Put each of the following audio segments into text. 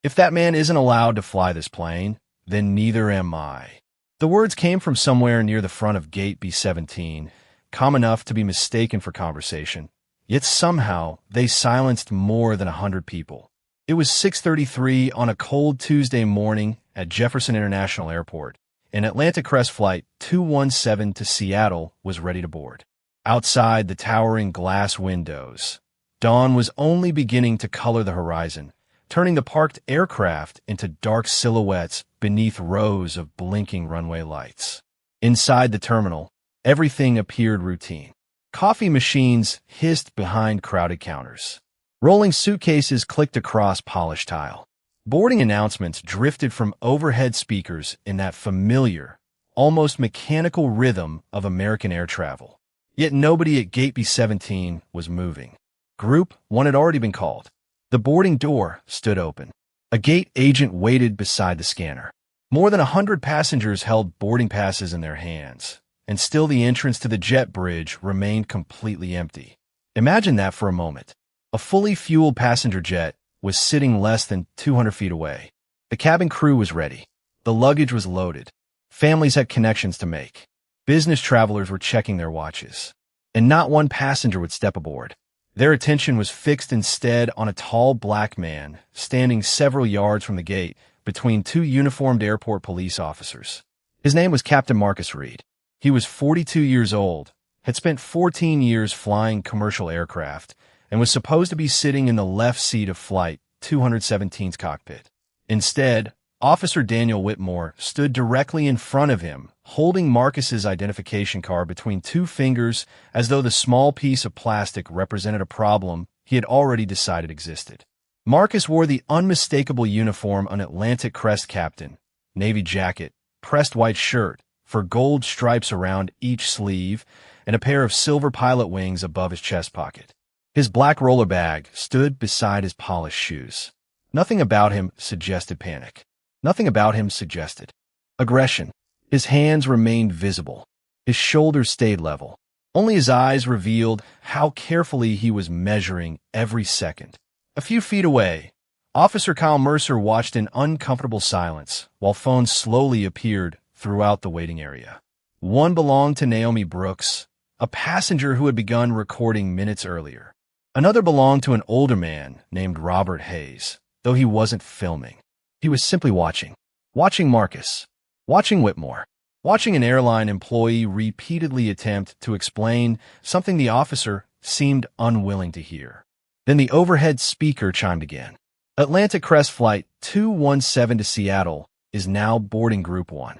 If that man isn't allowed to fly this plane, then neither am I." The words came from somewhere near the front of Gate B-17, calm enough to be mistaken for conversation. Yet somehow, they silenced more than 100 people. It was 6:33 on a cold Tuesday morning at Jefferson International Airport, and Atlantic Crest Flight 217 to Seattle was ready to board. Outside the towering glass windows, dawn was only beginning to color the horizon, turning the parked aircraft into dark silhouettes beneath rows of blinking runway lights. Inside the terminal, everything appeared routine. Coffee machines hissed behind crowded counters. Rolling suitcases clicked across polished tile. Boarding announcements drifted from overhead speakers in that familiar, almost mechanical rhythm of American air travel. Yet nobody at Gate B-17 was moving. Group 1 had already been called. The boarding door stood open. A gate agent waited beside the scanner. More than 100 passengers held boarding passes in their hands, and still the entrance to the jet bridge remained completely empty. Imagine that for a moment. A fully fueled passenger jet was sitting less than 200 feet away. The cabin crew was ready. The luggage was loaded. Families had connections to make. Business travelers were checking their watches. And not one passenger would step aboard. Their attention was fixed instead on a tall black man standing several yards from the gate between two uniformed airport police officers. His name was Captain Marcus Reed. He was 42 years old, had spent 14 years flying commercial aircraft, and was supposed to be sitting in the left seat of Flight 217's cockpit. Instead, Officer Daniel Whitmore stood directly in front of him, holding Marcus's identification card between two fingers as though the small piece of plastic represented a problem he had already decided existed. Marcus wore the unmistakable uniform an Atlantic Crest captain, navy jacket, pressed white shirt, for gold stripes around each sleeve, and a pair of silver pilot wings above his chest pocket. His black roller bag stood beside his polished shoes. Nothing about him suggested panic. Nothing about him suggested aggression. His hands remained visible. His shoulders stayed level. Only his eyes revealed how carefully he was measuring every second. A few feet away, Officer Kyle Mercer watched in uncomfortable silence while phones slowly appeared throughout the waiting area. One belonged to Naomi Brooks, a passenger who had begun recording minutes earlier. Another belonged to an older man named Robert Hayes, though he wasn't filming. He was simply watching. Watching Marcus. Watching Whitmore. Watching an airline employee repeatedly attempt to explain something the officer seemed unwilling to hear. Then the overhead speaker chimed again. Atlantic Crest Flight 217 to Seattle is now boarding Group 1.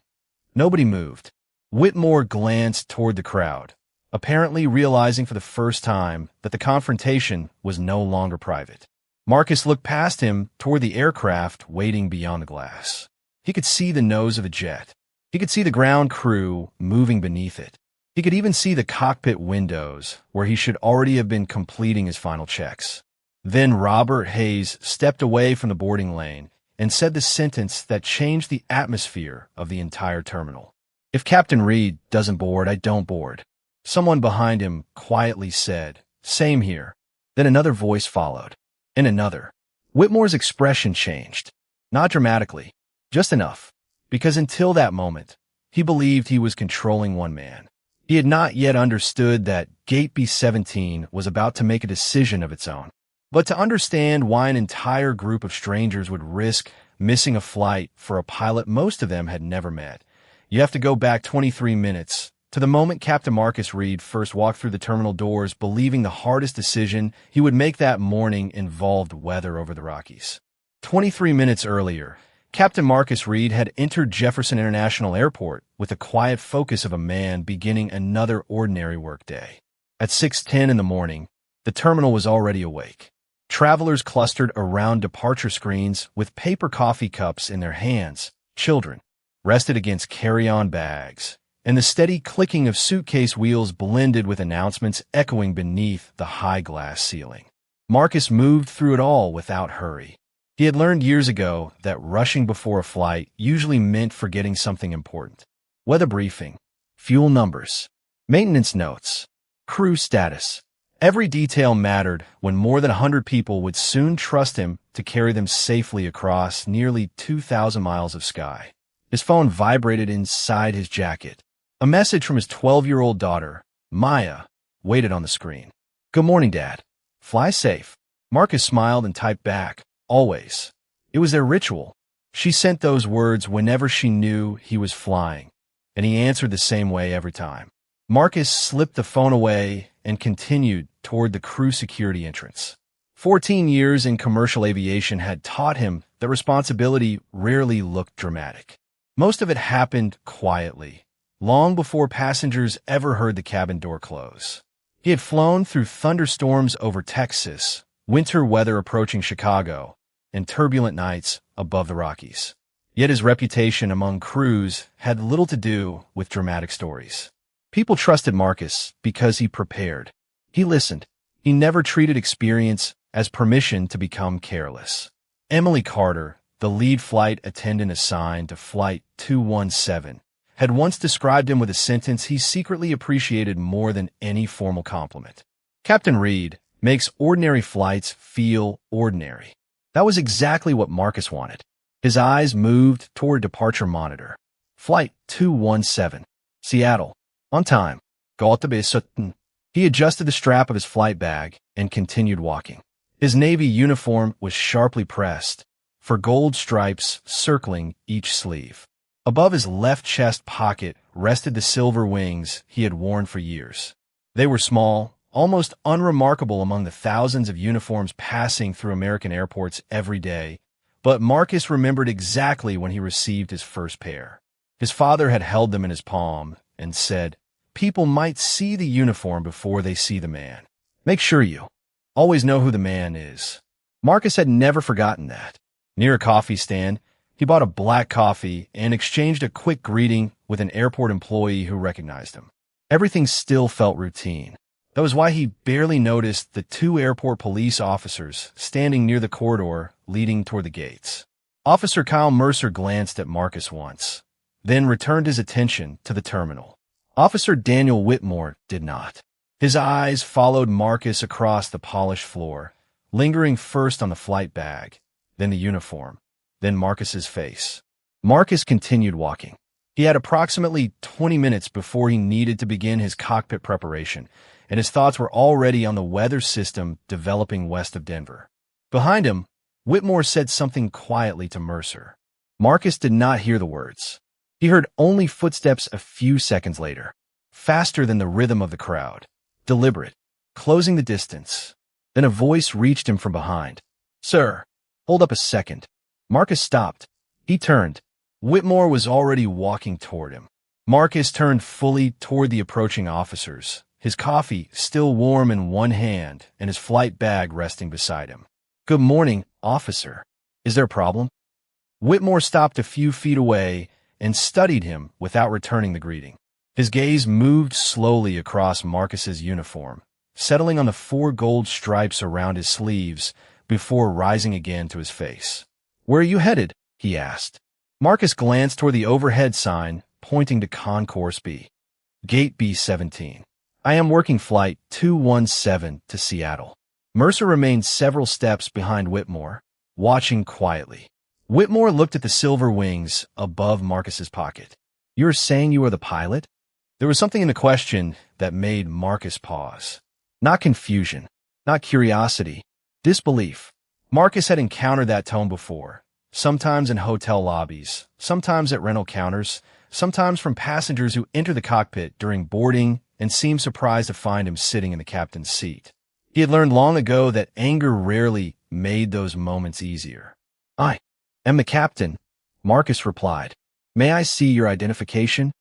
Nobody moved. Whitmore glanced toward the crowd, apparently realizing for the first time that the confrontation was no longer private. Marcus looked past him toward the aircraft waiting beyond the glass. He could see the nose of a jet. He could see the ground crew moving beneath it. He could even see the cockpit windows, where he should already have been completing his final checks. Then Robert Hayes stepped away from the boarding lane and said the sentence that changed the atmosphere of the entire terminal. "If Captain Reed doesn't board, I don't board." Someone behind him quietly said, "Same here." Then another voice followed. And another. Whitmore's expression changed. Not dramatically, just enough, because until that moment, he believed he was controlling one man. He had not yet understood that Gate B-17 was about to make a decision of its own. But to understand why an entire group of strangers would risk missing a flight for a pilot most of them had never met, you have to go back 23 minutes to the moment Captain Marcus Reed first walked through the terminal doors, believing the hardest decision he would make that morning involved weather over the Rockies. 23 minutes earlier, Captain Marcus Reed had entered Jefferson International Airport with the quiet focus of a man beginning another ordinary workday. At 6:10 in the morning, the terminal was already awake. Travelers clustered around departure screens with paper coffee cups in their hands. Children rested against carry-on bags, and the steady clicking of suitcase wheels blended with announcements echoing beneath the high glass ceiling. Marcus moved through it all without hurry. He had learned years ago that rushing before a flight usually meant forgetting something important. Weather briefing, fuel numbers, maintenance notes, crew status. Every detail mattered when more than 100 people would soon trust him to carry them safely across nearly 2,000 miles of sky. His phone vibrated inside his jacket. A message from his 12-year-old daughter, Maya, waited on the screen. "Good morning, Dad. Fly safe." Marcus smiled and typed back, "Always." It was their ritual. She sent those words whenever she knew he was flying, and he answered the same way every time. Marcus slipped the phone away and continued toward the crew security entrance. 14 years in commercial aviation had taught him that responsibility rarely looked dramatic. Most of it happened quietly, long before passengers ever heard the cabin door close. He had flown through thunderstorms over Texas, winter weather approaching Chicago, and turbulent nights above the Rockies. Yet his reputation among crews had little to do with dramatic stories. People trusted Marcus because he prepared. He listened. He never treated experience as permission to become careless. Emily Carter, the lead flight attendant assigned to Flight 217, had once described him with a sentence he secretly appreciated more than any formal compliment. "Captain Reed makes ordinary flights feel ordinary." That was exactly what Marcus wanted. His eyes moved toward departure monitor. Flight 217, Seattle. On time. Gått be 17. He adjusted the strap of his flight bag and continued walking. His Navy uniform was sharply pressed, for gold stripes circling each sleeve. Above his left chest pocket rested the silver wings he had worn for years. They were small, almost unremarkable among the thousands of uniforms passing through American airports every day, but Marcus remembered exactly when he received his first pair. His father had held them in his palm and said, "People might see the uniform before they see the man. Make sure you always know who the man is." Marcus had never forgotten that. Near a coffee stand, he bought a black coffee and exchanged a quick greeting with an airport employee who recognized him. Everything still felt routine. That was why he barely noticed the two airport police officers standing near the corridor leading toward the gates. Officer Kyle Mercer glanced at Marcus once, then returned his attention to the terminal. Officer Daniel Whitmore did not. His eyes followed Marcus across the polished floor, lingering first on the flight bag, then the uniform, then Marcus's face. Marcus continued walking. He had approximately 20 minutes before he needed to begin his cockpit preparation, and his thoughts were already on the weather system developing west of Denver. Behind him, Whitmore said something quietly to Mercer. Marcus did not hear the words. He heard only footsteps a few seconds later, faster than the rhythm of the crowd, deliberate, closing the distance. Then a voice reached him from behind. "Sir, hold up a second." Marcus stopped. He turned. Whitmore was already walking toward him. Marcus turned fully toward the approaching officers, his coffee still warm in one hand and his flight bag resting beside him. "Good morning, officer. Is there a problem?" Whitmore stopped a few feet away and studied him without returning the greeting. His gaze moved slowly across Marcus's uniform, settling on the 4 gold stripes around his sleeves before rising again to his face. "Where are you headed?" he asked. Marcus glanced toward the overhead sign pointing to Concourse B. "Gate B17. I am working Flight 217 to Seattle." Mercer remained several steps behind Whitmore, watching quietly. Whitmore looked at the silver wings above Marcus's pocket. "You're saying you are the pilot?" There was something in the question that made Marcus pause. Not confusion, not curiosity, disbelief. Marcus had encountered that tone before, sometimes in hotel lobbies, sometimes at rental counters, sometimes from passengers who enter the cockpit during boarding and seemed surprised to find him sitting in the captain's seat. He had learned long ago that anger rarely made those moments easier. "I am the captain," Marcus replied. "May I see your identification?"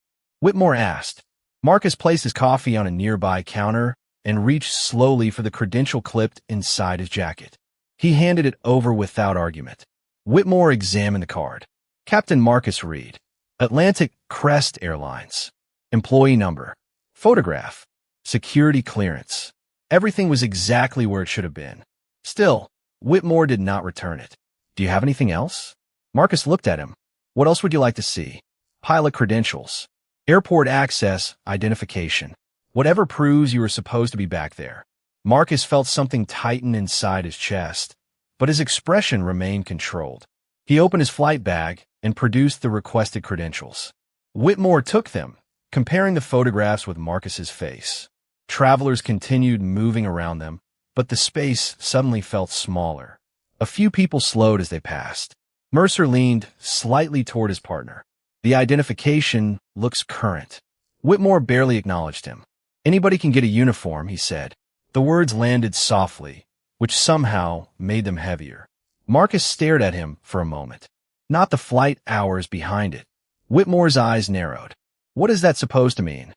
Whitmore asked. Marcus placed his coffee on a nearby counter and reached slowly for the credential clipped inside his jacket. He handed it over without argument. Whitmore examined the card. Captain Marcus Reed, Atlantic Crest Airlines. Employee number. Photograph. Security clearance. Everything was exactly where it should have been. Still, Whitmore did not return it. "Do you have anything else?" Marcus looked at him. "What else would you like to see?" "Pilot credentials. Airport access, identification. Whatever proves you were supposed to be back there." Marcus felt something tighten inside his chest, but his expression remained controlled. He opened his flight bag and produced the requested credentials. Whitmore took them, comparing the photographs with Marcus's face. Travelers continued moving around them, but the space suddenly felt smaller. A few people slowed as they passed. Mercer leaned slightly toward his partner. The identification looks current. Whitmore barely acknowledged him. Anybody can get a uniform, he said. The words landed softly, which somehow made them heavier. Marcus stared at him for a moment. Not the flight hours behind it. Whitmore's eyes narrowed. What is that supposed to mean?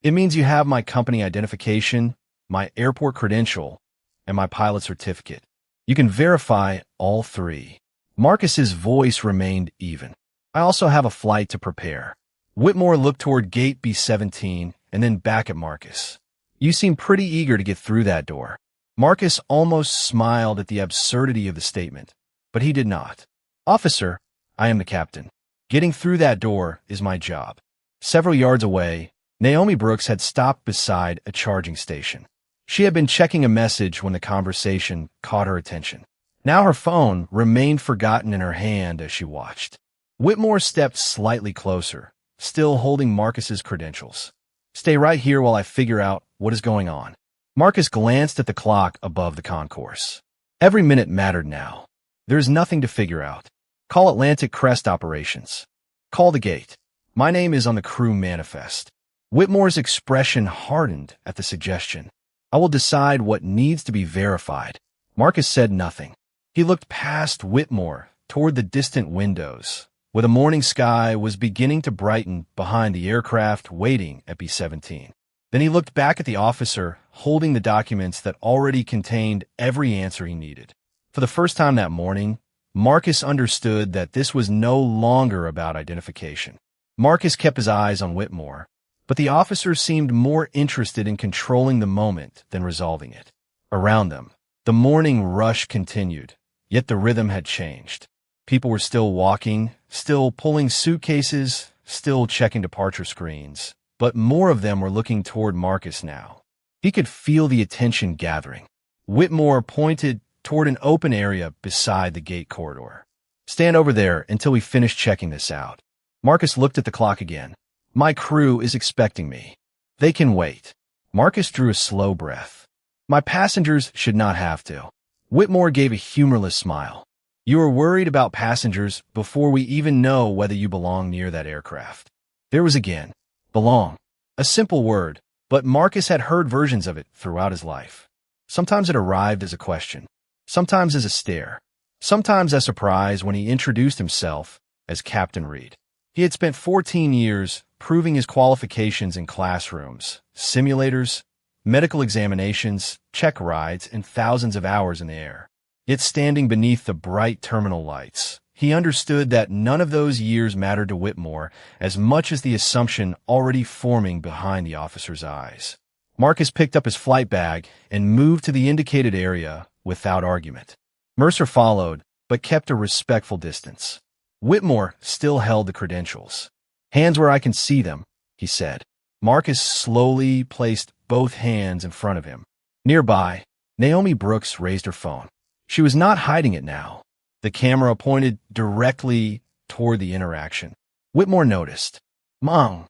It means you have my company identification, my airport credential, and my pilot certificate. You can verify all three. Marcus's voice remained even. I also have a flight to prepare. Whitmore looked toward gate B-17 and then back at Marcus. You seem pretty eager to get through that door. Marcus almost smiled at the absurdity of the statement, but he did not. Officer, I am the captain. Getting through that door is my job. Several yards away, Naomi Brooks had stopped beside a charging station. She had been checking a message when the conversation caught her attention. Now her phone remained forgotten in her hand as she watched. Whitmore stepped slightly closer, still holding Marcus's credentials. Stay right here while I figure out what is going on. Marcus glanced at the clock above the concourse. Every minute mattered now. There is nothing to figure out. Call Atlantic Crest Operations. Call the gate. My name is on the crew manifest. Whitmore's expression hardened at the suggestion. I will decide what needs to be verified. Marcus said nothing. He looked past Whitmore toward the distant windows, where the morning sky was beginning to brighten behind the aircraft waiting at B-17. Then he looked back at the officer holding the documents that already contained every answer he needed. For the first time that morning, Marcus understood that this was no longer about identification. Marcus kept his eyes on Whitmore, but the officer seemed more interested in controlling the moment than resolving it. Around them, the morning rush continued, yet the rhythm had changed. People were still walking, still pulling suitcases, still checking departure screens, but more of them were looking toward Marcus now. He could feel the attention gathering. Whitmore pointed toward an open area beside the gate corridor. Stand over there until we finish checking this out. Marcus looked at the clock again. My crew is expecting me. They can wait. Marcus drew a slow breath. My passengers should not have to. Whitmore gave a humorless smile. You are worried about passengers before we even know whether you belong near that aircraft. There was again, belong. A simple word, but Marcus had heard versions of it throughout his life. Sometimes it arrived as a question, sometimes as a stare, sometimes as surprise when he introduced himself as Captain Reed. He had spent 14 years proving his qualifications in classrooms, simulators, medical examinations, check rides, and thousands of hours in the air. Yet standing beneath the bright terminal lights, he understood that none of those years mattered to Whitmore as much as the assumption already forming behind the officer's eyes. Marcus picked up his flight bag and moved to the indicated area without argument. Mercer followed, but kept a respectful distance. Whitmore still held the credentials. Hands where I can see them, he said. Marcus slowly placed both hands in front of him. Nearby, Naomi Brooks raised her phone. She was not hiding it now. The camera pointed directly toward the interaction. Whitmore noticed. Mom,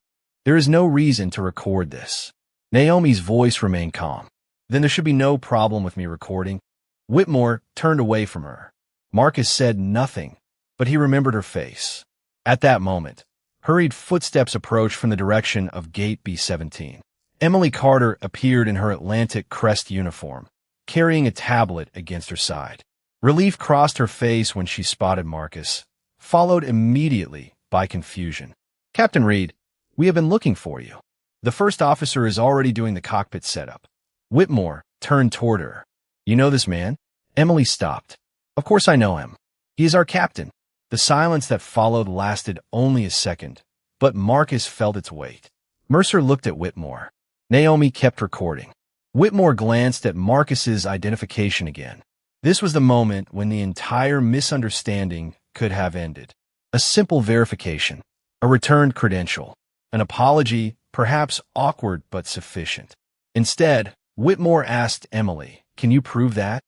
there is no reason to record this. Naomi's voice remained calm. Then there should be no problem with me recording. Whitmore turned away from her. Marcus said nothing, but he remembered her face. At that moment, hurried footsteps approached from the direction of Gate B-17. Emily Carter appeared in her Atlantic Crest uniform, carrying a tablet against her side. Relief crossed her face when she spotted Marcus, followed immediately by confusion. Captain Reed, we have been looking for you. The first officer is already doing the cockpit setup. Whitmore turned toward her. You know this man? Emily stopped. Of course I know him. He is our captain. The silence that followed lasted only a second, but Marcus felt its weight. Mercer looked at Whitmore. Naomi kept recording. Whitmore glanced at Marcus's identification again. This was the moment when the entire misunderstanding could have ended. A simple verification, a returned credential, an apology, perhaps awkward but sufficient. Instead, Whitmore asked Emily, "Can you prove that?"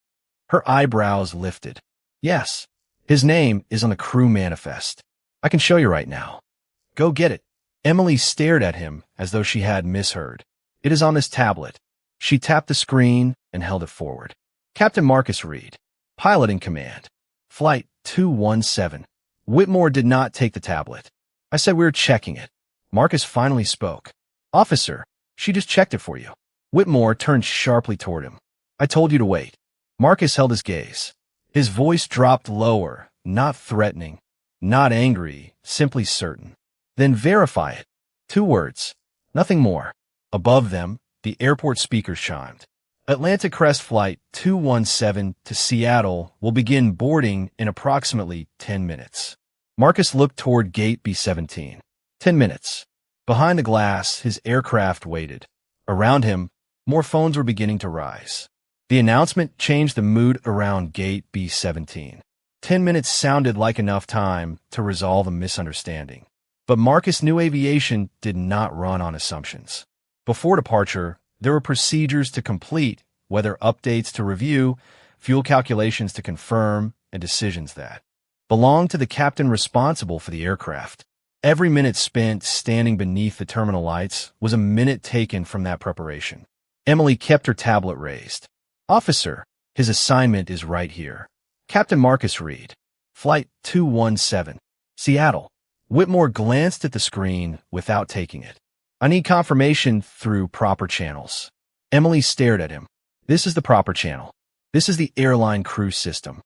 Her eyebrows lifted. Yes. His name is on the crew manifest. I can show you right now. Go get it. Emily stared at him as though she had misheard. It is on this tablet. She tapped the screen and held it forward. Captain Marcus Reed, pilot in command. Flight 217. Whitmore did not take the tablet. I said we were checking it. Marcus finally spoke. Officer, she just checked it for you. Whitmore turned sharply toward him. I told you to wait. Marcus held his gaze. His voice dropped lower, not threatening, not angry, simply certain. Then verify it. 2 words. Nothing more. Above them, the airport speakers chimed. Atlantic Crest Flight 217 to Seattle will begin boarding in approximately 10 minutes. Marcus looked toward gate B-17. 10 minutes. Behind the glass, his aircraft waited. Around him, more phones were beginning to rise. The announcement changed the mood around gate B-17. 10 minutes sounded like enough time to resolve a misunderstanding. But Marcus knew aviation did not run on assumptions. Before departure, there were procedures to complete, weather updates to review, fuel calculations to confirm, and decisions that belonged to the captain responsible for the aircraft. Every minute spent standing beneath the terminal lights was a minute taken from that preparation. Emily kept her tablet raised. Officer, his assignment is right here. Captain Marcus Reed, Flight 217, Seattle. Whitmore glanced at the screen without taking it. I need confirmation through proper channels. Emily stared at him. This is the proper channel. This is the airline crew system.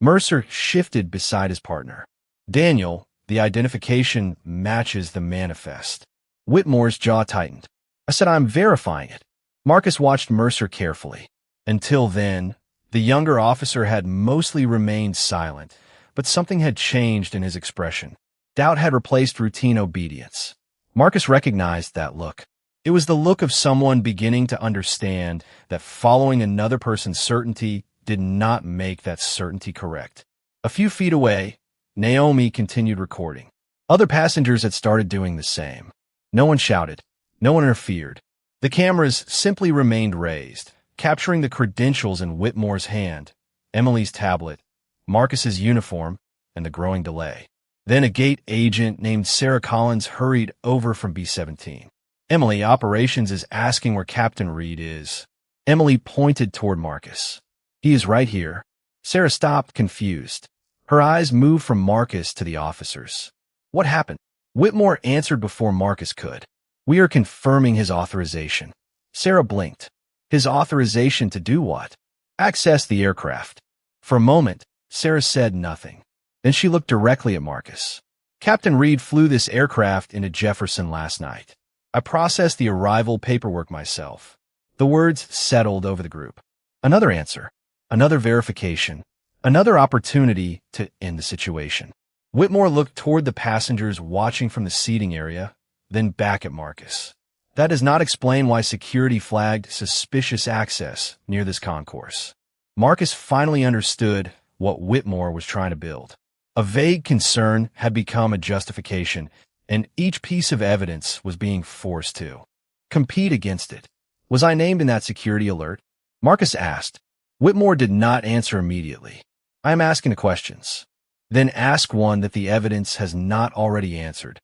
Mercer shifted beside his partner. Daniel, the identification matches the manifest. Whitmore's jaw tightened. I said I'm verifying it. Marcus watched Mercer carefully. Until then, the younger officer had mostly remained silent, but something had changed in his expression. Doubt had replaced routine obedience. Marcus recognized that look. It was the look of someone beginning to understand that following another person's certainty did not make that certainty correct. A few feet away, Naomi continued recording. Other passengers had started doing the same. No one shouted. No one interfered. The cameras simply remained raised, capturing the credentials in Whitmore's hand, Emily's tablet, Marcus's uniform, and the growing delay. Then a gate agent named Sarah Collins hurried over from B-17. Emily, operations is asking where Captain Reed is. Emily pointed toward Marcus. He is right here. Sarah stopped, confused. Her eyes moved from Marcus to the officers. What happened? Whitmore answered before Marcus could. We are confirming his authorization. Sarah blinked. His authorization to do what? Access the aircraft. For a moment, Sarah said nothing. Then she looked directly at Marcus. Captain Reed flew this aircraft into Jefferson last night. I processed the arrival paperwork myself. The words settled over the group. Another answer. Another verification. Another opportunity to end the situation. Whitmore looked toward the passengers watching from the seating area, then back at Marcus. That does not explain why security flagged suspicious access near this concourse. Marcus finally understood what Whitmore was trying to build. A vague concern had become a justification, and each piece of evidence was being forced to compete against it. Was I named in that security alert? Marcus asked. Whitmore did not answer immediately. I am asking the questions. Then ask one that the evidence has not already answered.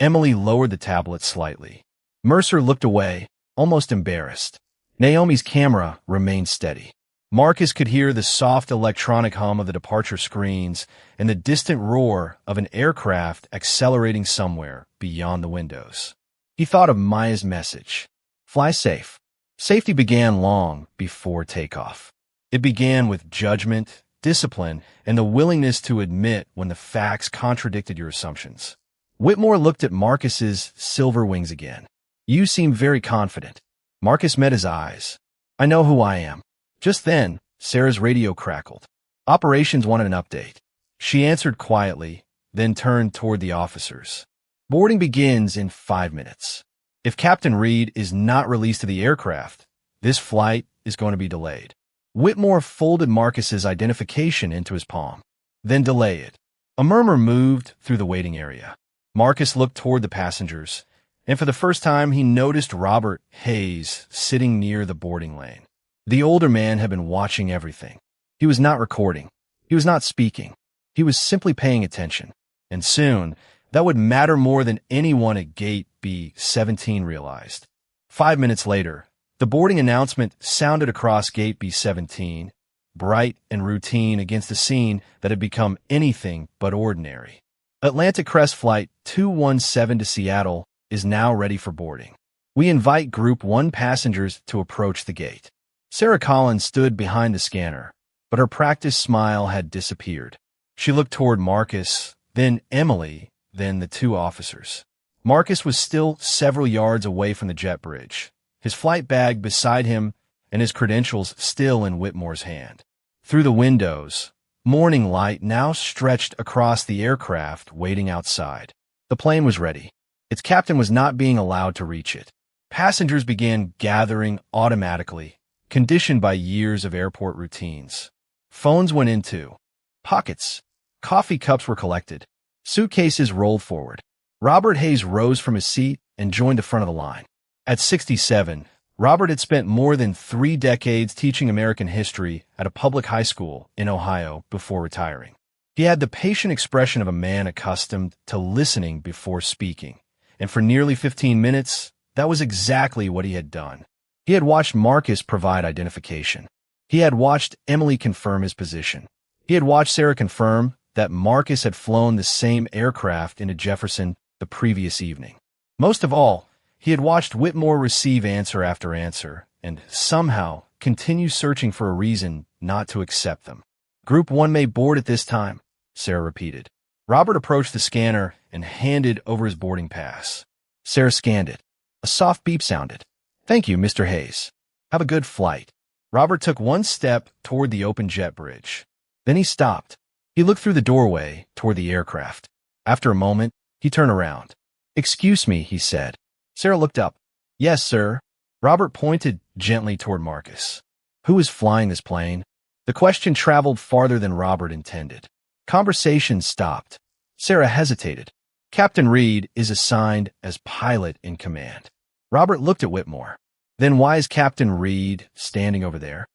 Emily lowered the tablet slightly. Mercer looked away, almost embarrassed. Naomi's camera remained steady. Marcus could hear the soft electronic hum of the departure screens and the distant roar of an aircraft accelerating somewhere beyond the windows. He thought of Maya's message. Fly safe. Safety began long before takeoff. It began with judgment, discipline, and the willingness to admit when the facts contradicted your assumptions. Whitmore looked at Marcus's silver wings again. You seem very confident. Marcus met his eyes. I know who I am. Just then, Sarah's radio crackled. Operations wanted an update. She answered quietly, then turned toward the officers. Boarding begins in 5 minutes. If Captain Reed is not released to the aircraft, this flight is going to be delayed. Whitmore folded Marcus's identification into his palm. Then delay it. A murmur moved through the waiting area. Marcus looked toward the passengers, and for the first time he noticed Robert Hayes sitting near the boarding lane. The older man had been watching everything. He was not recording. He He was not speaking. He was simply paying attention. And soon, that would matter more than anyone at Gate B-17 realized. 5 minutes later, the boarding announcement sounded across Gate B-17, bright and routine against a scene that had become anything but ordinary. Atlantic Crest Flight 217 to Seattle is now ready for boarding. We invite Group 1 passengers to approach the gate. Sarah Collins stood behind the scanner, but her practiced smile had disappeared. She looked toward Marcus, then Emily, then the two officers. Marcus was still several yards away from the jet bridge, his flight bag beside him and his credentials still in Whitmore's hand. Through the windows, morning light now stretched across the aircraft waiting outside. The plane was ready. Its captain was not being allowed to reach it. Passengers began gathering automatically, conditioned by years of airport routines. Phones went into pockets. Coffee cups were collected. Suitcases rolled forward. Robert Hayes rose from his seat and joined the front of the line. At 67, Robert had spent more than 3 decades teaching American history at a public high school in Ohio before retiring. He had the patient expression of a man accustomed to listening before speaking, and for nearly 15 minutes, that was exactly what he had done. He had watched Marcus provide identification. He had watched Emily confirm his position. He had watched Sarah confirm that Marcus had flown the same aircraft into Jefferson the previous evening. Most of all, he had watched Whitmore receive answer after answer and somehow continue searching for a reason not to accept them. Group 1 may board at this time, Sarah repeated. Robert approached the scanner and handed over his boarding pass. Sarah scanned it. A soft beep sounded. Thank you, Mr. Hayes. Have a good flight. Robert took one step toward the open jet bridge. Then he stopped. He looked through the doorway toward the aircraft. After a moment, he turned around. Excuse me, he said. Sarah looked up. Yes, sir. Robert pointed gently toward Marcus. Who is flying this plane? The question traveled farther than Robert intended. Conversation stopped. Sarah hesitated. Captain Reed is assigned as pilot in command. Robert looked at Whitmore. Then why is Captain Reed standing over there?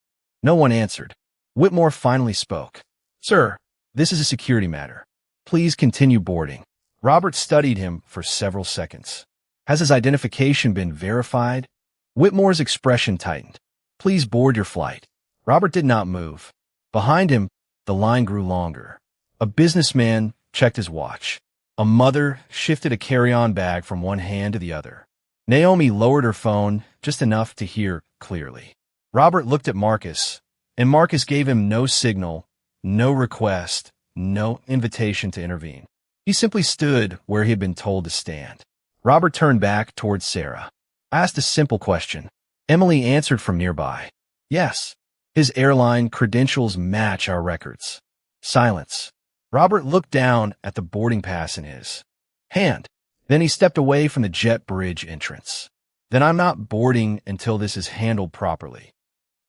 No one answered. Whitmore finally spoke. Sir, this is a security matter. Please continue boarding. Robert studied him for several seconds. Has his identification been verified? Whitmore's expression tightened. Please board your flight. Robert did not move. Behind him, the line grew longer. A businessman checked his watch. A mother shifted a carry-on bag from one hand to the other. Naomi lowered her phone just enough to hear clearly. Robert looked at Marcus, and Marcus gave him no signal, no request, no invitation to intervene. He simply stood where he had been told to stand. Robert turned back towards Sarah. I asked a simple question. Emily answered from nearby. Yes. His airline credentials match our records. Silence. Robert looked down at the boarding pass in his hand. Then he stepped away from the jet bridge entrance. Then I'm not boarding until this is handled properly.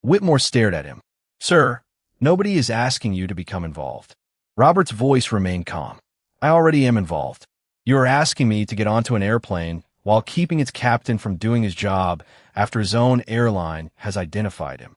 Whitmore stared at him. Sir, nobody is asking you to become involved. Robert's voice remained calm. I already am involved. You are asking me to get onto an airplane while keeping its captain from doing his job after his own airline has identified him.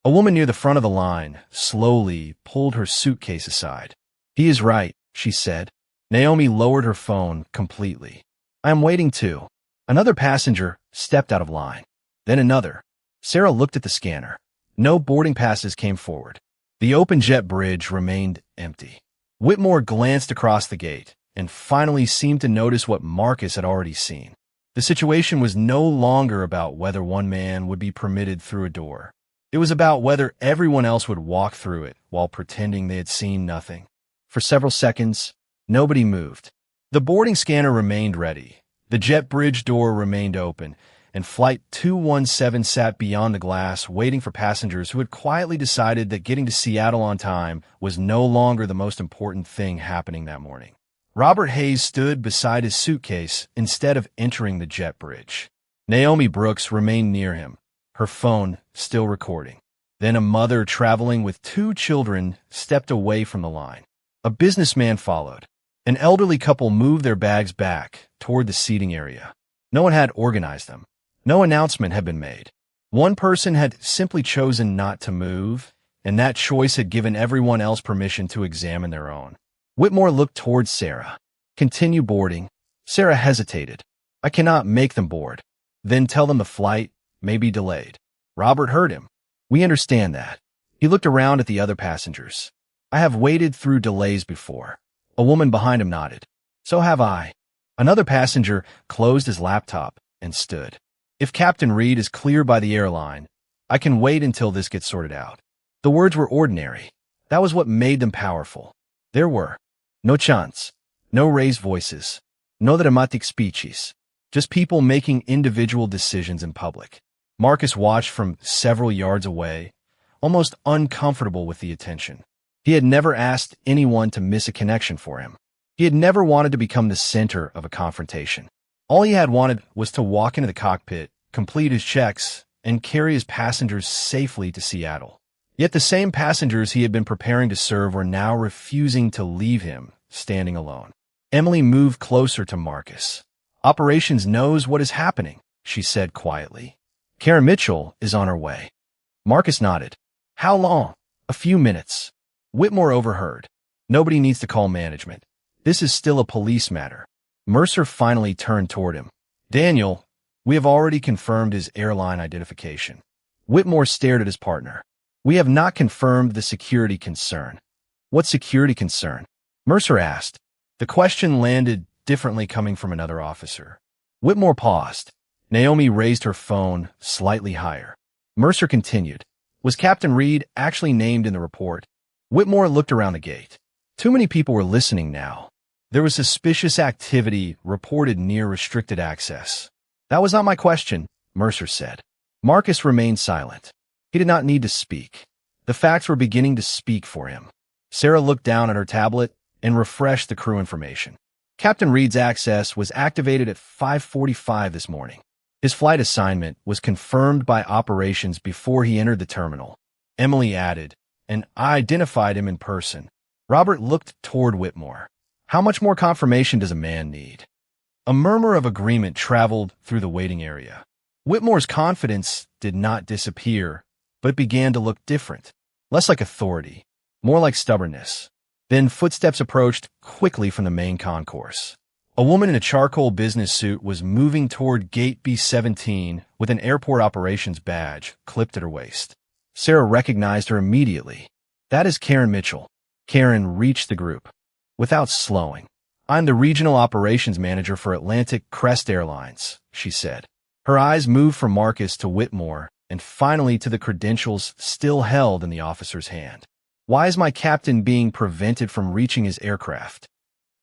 A woman near the front of the line slowly pulled her suitcase aside. He is right, she said. Naomi lowered her phone completely. I am waiting too. Another passenger stepped out of line. Then another. Sarah looked at the scanner. No boarding passes came forward. The open jet bridge remained empty. Whitmore glanced across the gate and finally seemed to notice what Marcus had already seen. The situation was no longer about whether one man would be permitted through a door. It was about whether everyone else would walk through it while pretending they had seen nothing. For several seconds, nobody moved. The boarding scanner remained ready. The jet bridge door remained open, and Flight 217 sat beyond the glass waiting for passengers who had quietly decided that getting to Seattle on time was no longer the most important thing happening that morning. Robert Hayes stood beside his suitcase instead of entering the jet bridge. Naomi Brooks remained near him, her phone still recording. Then a mother traveling with 2 children stepped away from the line. A businessman followed. An elderly couple moved their bags back toward the seating area. No one had organized them. No announcement had been made. One person had simply chosen not to move, and that choice had given everyone else permission to examine their own. Whitmore looked towards Sarah. "Continue boarding." Sarah hesitated. "I cannot make them board." "Then tell them the flight may be delayed." Robert heard him. "We understand that." He looked around at the other passengers. "I have waited through delays before." A woman behind him nodded. "So have I." Another passenger closed his laptop and stood. "If Captain Reed is cleared by the airline, I can wait until this gets sorted out." The words were ordinary. That was what made them powerful. There were no chants, no raised voices, no dramatic speeches, just people making individual decisions in public. Marcus watched from several yards away, almost uncomfortable with the attention. He had never asked anyone to miss a connection for him. He had never wanted to become the center of a confrontation. All he had wanted was to walk into the cockpit, complete his checks, and carry his passengers safely to Seattle. Yet the same passengers he had been preparing to serve were now refusing to leave him standing alone. Emily moved closer to Marcus. "Operations knows what is happening," she said quietly. "Karen Mitchell is on her way." Marcus nodded. "How long?" "A few minutes." Whitmore overheard. "Nobody needs to call management. This is still a police matter." Mercer finally turned toward him. "Daniel, we have already confirmed his airline identification." Whitmore stared at his partner. "We have not confirmed the security concern." "What security concern?" Mercer asked. The question landed differently coming from another officer. Whitmore paused. Naomi raised her phone slightly higher. Mercer continued. "Was Captain Reed actually named in the report?" Whitmore looked around the gate. Too many people were listening now. There was suspicious activity reported near restricted access. "That was not my question," Mercer said. Marcus remained silent. He did not need to speak. The facts were beginning to speak for him. Sarah looked down at her tablet and refreshed the crew information. Captain Reed's access was activated at 5:45 this morning. His flight assignment was confirmed by operations before he entered the terminal. Emily added, "And I identified him in person." Robert looked toward Whitmore. "How much more confirmation does a man need?" A murmur of agreement traveled through the waiting area. Whitmore's confidence did not disappear, but it began to look different. Less like authority, more like stubbornness. Then footsteps approached quickly from the main concourse. A woman in a charcoal business suit was moving toward Gate B-17 with an airport operations badge clipped at her waist. Sarah recognized her immediately. "That is Karen Mitchell." Karen reached the group. Without slowing, "I'm the regional operations manager for Atlantic Crest Airlines," she said. Her eyes moved from Marcus to Whitmore and finally to the credentials still held in the officer's hand. "Why is my captain being prevented from reaching his aircraft?"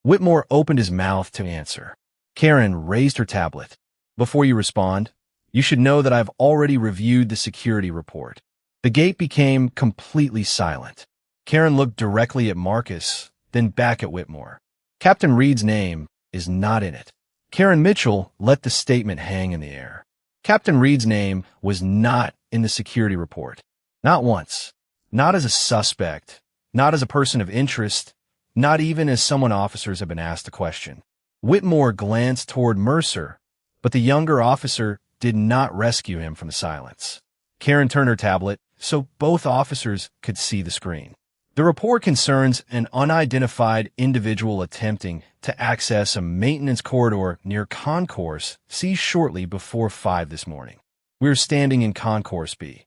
Whitmore opened his mouth to answer. Karen raised her tablet. "Before you respond, you should know that I've already reviewed the security report." The gate became completely silent. Karen looked directly at Marcus, then back at Whitmore. "Captain Reed's name is not in it." Karen Mitchell let the statement hang in the air. Captain Reed's name was not in the security report. Not once. Not as a suspect. Not as a person of interest. Not even as someone officers have been asked to question. Whitmore glanced toward Mercer, but the younger officer did not rescue him from the silence. Karen turned her tablet so both officers could see the screen. "The report concerns an unidentified individual attempting to access a maintenance corridor near Concourse C shortly before 5 this morning. We are standing in Concourse B.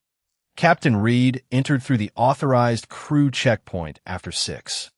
Captain Reed entered through the authorized crew checkpoint after 6.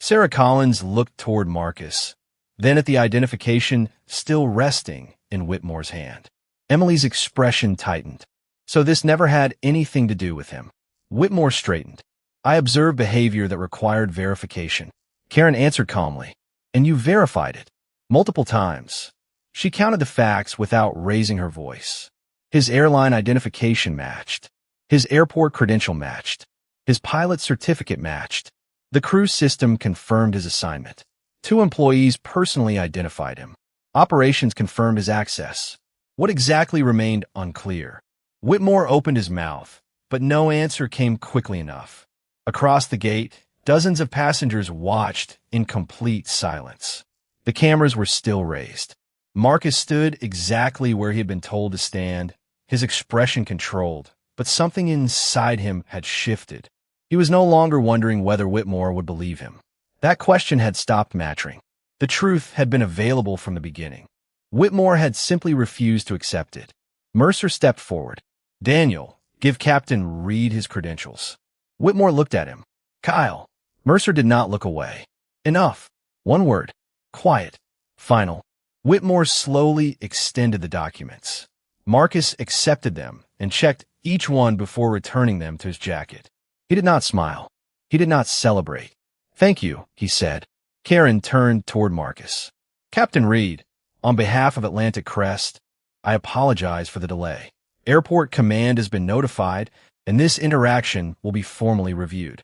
Sarah Collins looked toward Marcus, then at the identification still resting in Whitmore's hand. Emily's expression tightened. "So this never had anything to do with him." Whitmore straightened. "I observed behavior that required verification." Karen answered calmly. "And you verified it?" "Multiple times." She counted the facts without raising her voice. His airline identification matched. His airport credential matched. His pilot certificate matched. The crew system confirmed his assignment. 2 employees personally identified him. Operations confirmed his access. What exactly remained unclear. Whitmore opened his mouth, but no answer came quickly enough. Across the gate, dozens of passengers watched in complete silence. The cameras were still raised. Marcus stood exactly where he had been told to stand, his expression controlled, but something inside him had shifted. He was no longer wondering whether Whitmore would believe him. That question had stopped mattering. The truth had been available from the beginning. Whitmore had simply refused to accept it. Mercer stepped forward. "Daniel, give Captain Reed his credentials." Whitmore looked at him. "Kyle." Mercer did not look away. "Enough." One word. Quiet. Final. Whitmore slowly extended the documents. Marcus accepted them and checked each one before returning them to his jacket. He did not smile. He did not celebrate. "Thank you," he said. Karen turned toward Marcus. "Captain Reed, on behalf of Atlantic Crest, I apologize for the delay. Airport command has been notified, and this interaction will be formally reviewed."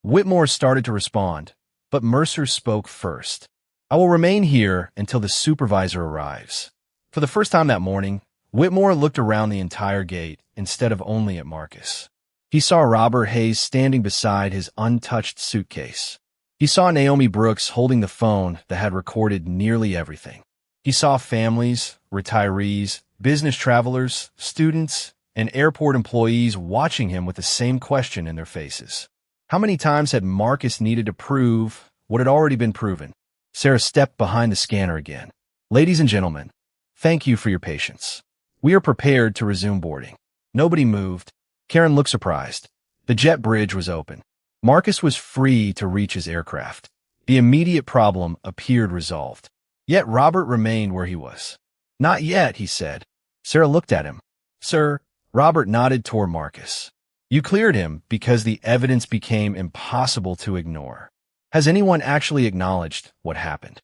Whitmore started to respond, but Mercer spoke first. "I will remain here until the supervisor arrives." For the first time that morning, Whitmore looked around the entire gate instead of only at Marcus. He saw Robert Hayes standing beside his untouched suitcase. He saw Naomi Brooks holding the phone that had recorded nearly everything. He saw families, retirees, business travelers, students, and airport employees watching him with the same question in their faces. How many times had Marcus needed to prove what had already been proven? Sarah stepped behind the scanner again. "Ladies and gentlemen, thank you for your patience. We are prepared to resume boarding." Nobody moved. Karen looked surprised. The jet bridge was open. Marcus was free to reach his aircraft. The immediate problem appeared resolved. Yet Robert remained where he was. "Not yet," he said. Sarah looked at him. "Sir," Robert nodded toward Marcus. "You cleared him because the evidence became impossible to ignore. Has anyone actually acknowledged what happened?"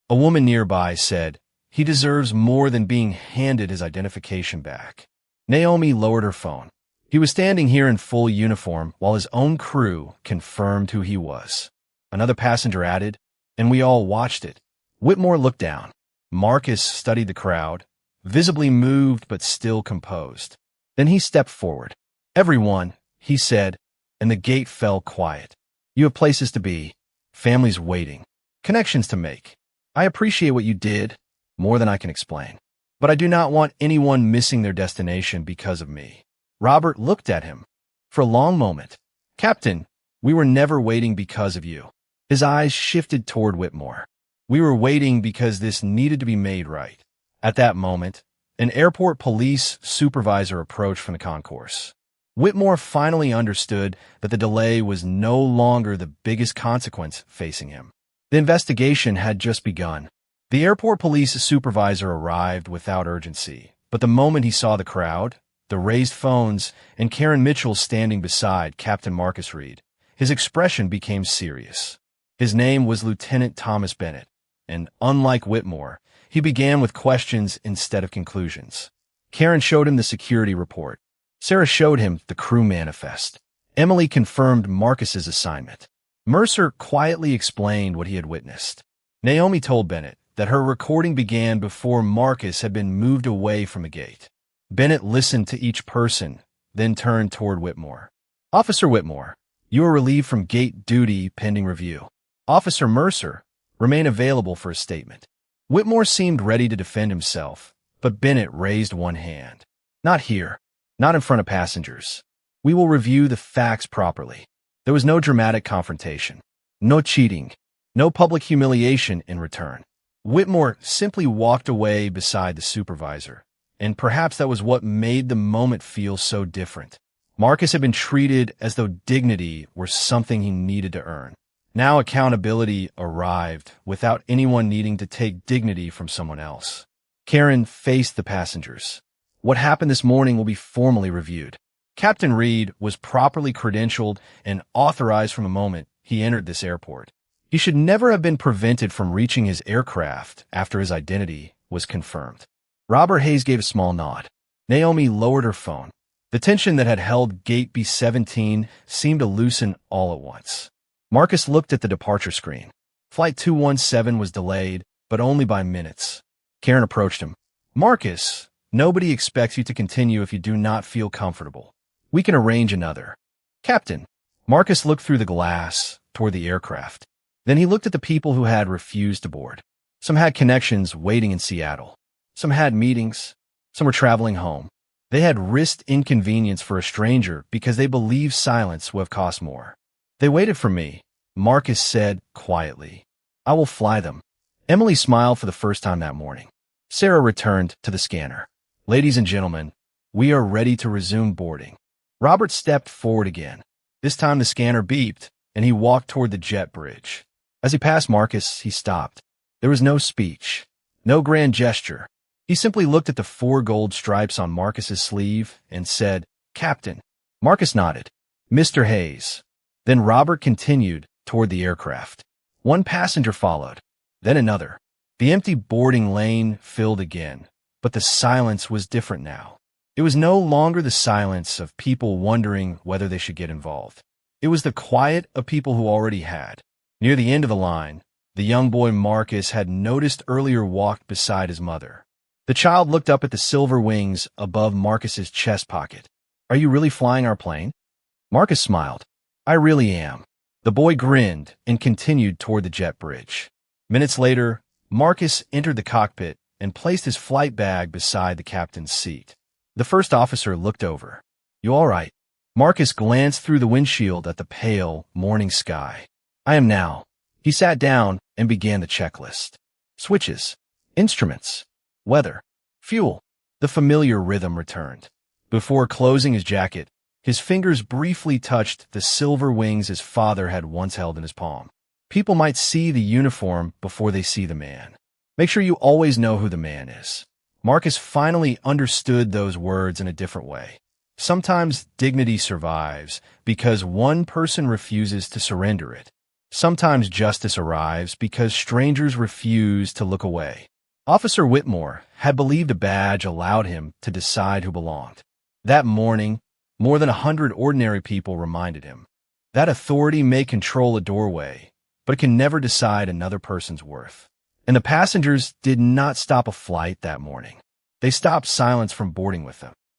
A woman nearby said, "He deserves more than being handed his identification back." Naomi lowered her phone. He was standing here in full uniform while his own crew confirmed who he was. Another passenger added, and we all watched it. Whitmore looked down. Marcus studied the crowd, visibly moved but still composed. Then he stepped forward. "Everyone," he said, and the gate fell quiet. "You have places to be, families waiting, connections to make. I appreciate what you did, more than I can explain. But I do not want anyone missing their destination because of me." Robert looked at him. For a long moment. "Captain, we were never waiting because of you." His eyes shifted toward Whitmore. "We were waiting because this needed to be made right." At that moment, an airport police supervisor approached from the concourse. Whitmore finally understood that the delay was no longer the biggest consequence facing him. The investigation had just begun. The airport police supervisor arrived without urgency, but the moment he saw the crowd, the raised phones, and Karen Mitchell standing beside Captain Marcus Reed, his expression became serious. His name was Lieutenant Thomas Bennett, and unlike Whitmore, he began with questions instead of conclusions. Karen showed him the security report. Sarah showed him the crew manifest. Emily confirmed Marcus's assignment. Mercer quietly explained what he had witnessed. Naomi told Bennett that her recording began before Marcus had been moved away from the gate. Bennett listened to each person, then turned toward Whitmore. "Officer Whitmore, you are relieved from gate duty pending review. Officer Mercer, remain available for a statement." Whitmore seemed ready to defend himself, but Bennett raised one hand. "Not here. Not in front of passengers. We will review the facts properly." There was no dramatic confrontation. No cheating. No public humiliation in return. Whitmore simply walked away beside the supervisor, and perhaps that was what made the moment feel so different. Marcus had been treated as though dignity were something he needed to earn. Now accountability arrived without anyone needing to take dignity from someone else. Karen faced the passengers. "What happened this morning will be formally reviewed. Captain Reed was properly credentialed and authorized from the moment he entered this airport. He should never have been prevented from reaching his aircraft after his identity was confirmed." Robert Hayes gave a small nod. Naomi lowered her phone. The tension that had held Gate B-17 seemed to loosen all at once. Marcus looked at the departure screen. Flight 217 was delayed, but only by minutes. Karen approached him. "Marcus, nobody expects you to continue if you do not feel comfortable. We can arrange another." "Captain." Marcus looked through the glass toward the aircraft. Then he looked at the people who had refused to board. Some had connections waiting in Seattle. Some had meetings. Some were traveling home. They had risked inconvenience for a stranger because they believed silence would have cost more. They waited for me, Marcus said quietly. I will fly them. Emily smiled for the first time that morning. Sarah returned to the scanner. Ladies and gentlemen, we are ready to resume boarding. Robert stepped forward again. This time the scanner beeped, and he walked toward the jet bridge. As he passed Marcus, he stopped. There was no speech, no grand gesture. He simply looked at the 4 gold stripes on Marcus's sleeve and said, Captain. Marcus nodded. Mr. Hayes. Then Robert continued toward the aircraft. One passenger followed, then another. The empty boarding lane filled again, but the silence was different now. It was no longer the silence of people wondering whether they should get involved. It was the quiet of people who already had. Near the end of the line, the young boy Marcus had noticed earlier walked beside his mother. The child looked up at the silver wings above Marcus's chest pocket. Are you really flying our plane? Marcus smiled. I really am. The boy grinned and continued toward the jet bridge. Minutes later, Marcus entered the cockpit and placed his flight bag beside the captain's seat. The first officer looked over. You all right? Marcus glanced through the windshield at the pale morning sky. I am now. He sat down and began the checklist. Switches, instruments, weather, fuel. The familiar rhythm returned. Before closing his jacket, his fingers briefly touched the silver wings his father had once held in his palm. People might see the uniform before they see the man. Make sure you always know who the man is. Marcus finally understood those words in a different way. Sometimes dignity survives because one person refuses to surrender it. Sometimes justice arrives because strangers refuse to look away. Officer Whitmore had believed a badge allowed him to decide who belonged. That morning, more than 100 ordinary people reminded him. That authority may control a doorway, but it can never decide another person's worth. And the passengers did not stop a flight that morning. They stopped silence from boarding with them.